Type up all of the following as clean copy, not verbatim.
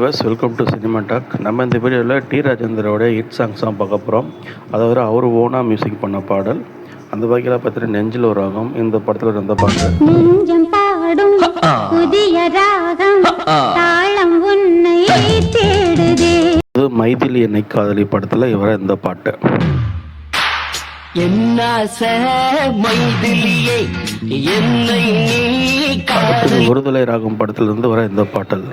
Welcome to cinema talk. நம்ம இந்த வீடியோவில் டி ராஜேந்தரோட ஹிட் சாங்ஸ் தான் பார்க்க போகிறோம். அதாவது அவர் ஓனாக மியூசிக் பண்ண பாடல். அந்த வகையில் பார்த்தீங்கன்னா நெஞ்சில் ஒரு ராகம் இந்த படத்தில் இருந்த பாட்டு. நெஞ்சம் பாடும் புதிய ராகம் தாளம் உன்னை தேடுதே. இது மைதிலி என்னை காதலி படத்தில் இவர இந்த பாட்டு. விடுதலை ராகம் படத்திலிருந்து வர இந்த பாடல்.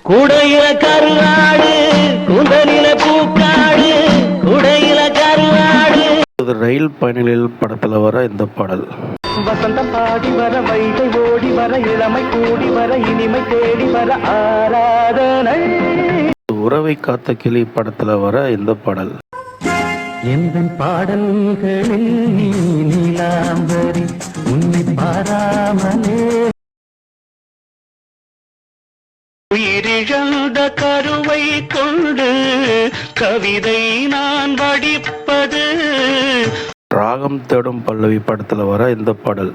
குடையில கருவாடு குந்தலில பூக்காடு குடையில கருவாடு. ரயில் பயணிகளில் படத்துல வர இந்த பாடல். வசந்தம் பாடி வர வைகை ஓடி வர இளமை கூடி வர இனிமை தேடி வர ஆராதனை. உறவை காத்த கிளி படத்துல வர இந்த பாடல். எந்த பாடல்களில் நீ நீலாம்பரி உன்னை பாராமலே உயிரிழந்த கருவை கொண்டு கவிதை நான் வடிப்பது. ராகம் தேடும் பல்லவி படத்துல வர இந்த பாடல்.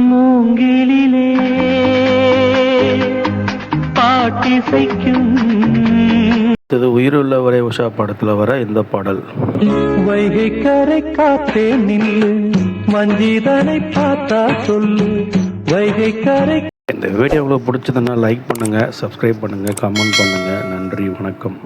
மூங்கிலே பாட்டிசைக்கும். இது உயிருள்ளவரை உஷா படத்துல வர இந்த பாடல். வைகை கரை காத்தே நில்லு வஞ்சிதனை பார்த்தா சொல்லு வைகை கரை. இந்த வீடியோ உங்களுக்கு பிடிச்சதுன்னா லைக் பண்ணுங்கள், சப்ஸ்கிரைப் பண்ணுங்கள், கமெண்ட் பண்ணுங்கள். நன்றி, வணக்கம்.